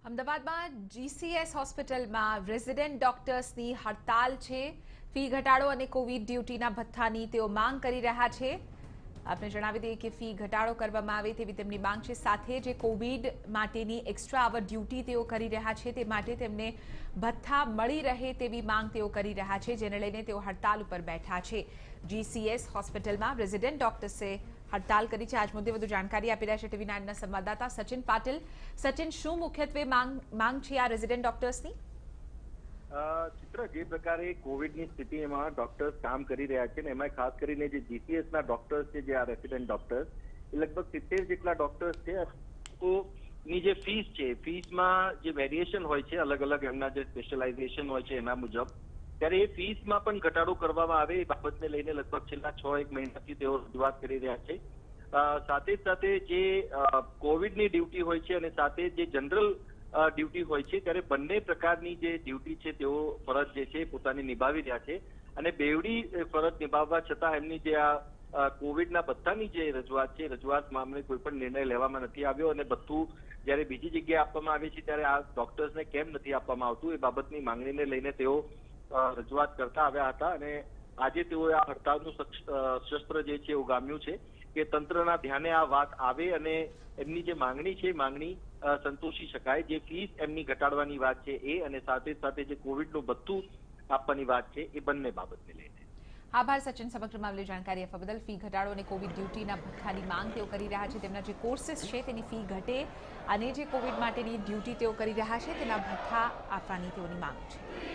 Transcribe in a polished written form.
અમદાવાદમાં જીસીએસ હોસ્પિટલમાં રેઝિડેન્ટ ડોક્ટર્સની હડતાલ છે। ફી ઘટાડો અને કોવિડ ડ્યુટીના ભથ્થાની તેઓ માંગ કરી રહ્યા છે। આપને જણાવી દઈએ કે ફી ઘટાડો કરવામાં આવે તેવી તેમની માંગ છે। સાથે જે કોવિડ માટેની એક્સ્ટ્રા આવર ડ્યુટી તેઓ કરી રહ્યા છે તે માટે તેમને ભથ્થા મળી રહે તેવી માંગ તેઓ કરી રહ્યા છે, જેને લઈને તેઓ હડતાલ ઉપર બેઠા છે। જીસીએસ હોસ્પિટલમાં રેઝિડેન્ટ ડોક્ટર્સે હડતાલ કરી છે। આજ મુદ્દે વધુ જાણકારી આપી રહ્યા છે ટીવી 9ના સંવાદદાતા સચિન પાટીલ। સચિન, શું મુખ્યત્વે માંગ છે આ રેઝિડેન્ટ ડોક્ટર્સની? ચિત્ર જે પ્રકારે કોવિડની સ્થિતિમાં ડોક્ટર્સ કામ કરી રહ્યા છે ને એમાં ખાસ કરીને જે જીસીએસના ડોક્ટર્સ છે, જે આ રેસિડેન્ટ ડોક્ટર્સ એ લગભગ 70 જેટલા ડોક્ટર્સ છે। તો ની જે ફીસ છે, ફીસમાં જે વેરિએશન હોય છે અલગ અલગ એમના જે સ્પેશિયલાઇઝેશન હોય છે એના મુજબ, ત્યારે એ ફીસમાં પણ ઘટાડો કરવામાં આવે એ બાબતને લઈને લગભગ છેલ્લા 6-1 મહિનાથી તેઓ રજૂઆત કરી રહ્યા છે। સાથે જ સાથે જે કોવિડની ડ્યુટી હોય છે અને સાથે જે જનરલ ડ્યુટી હોય છે, ત્યારે બંને પ્રકારની જે ડ્યુટી છે તેઓ ફરજ જે છે પોતાની નિભાવી રહ્યા છે અને બેવડી ફરજ નિભાવવા છતાં એમની જે આ કોવિડના ભથ્થાની જે રજૂઆત છે, રજૂઆત મામલે કોઈ પણ નિર્ણય લેવામાં નથી આવ્યો અને બધું જ્યારે બીજી જગ્યાએ આપવામાં આવે છે ત્યારે આ ડોક્ટર્સને કેમ નથી આપવામાં આવતું એ બાબતની માંગણીને લઈને તેઓ રજૂઆત કરતા આવ્યા હતા અને આજે તેઓએ આ હડતાલનું શસ્ત્ર જે છે ઉગામ્યું છે કે તંત્રના ધ્યાને આ વાત આવે અને એમની જે માંગણી છે માંગણી સંતોષી શકાય। જે ફીસ એમની ઘટાડવાની વાત છે એ અને સાથે સાથે જે કોવિડનું ભથ્થું આપવાની વાત છે એ બંને બાબતને લઈને। આભાર સચિન, સમગ્ર મામલે જાણકારી આપવા બદલ। ફી ઘટાડો અને કોવિડ ડ્યુટીના ભથ્થાની માંગ તેઓ કરી રહ્યા છે। તેમના જે કોર્સિસ છે તેની ફી ઘટે અને જે કોવિડ માટેની ડ્યુટી તેઓ કરી રહ્યા છે તેના ભથ્થા આપવાની તેઓની માંગ છે।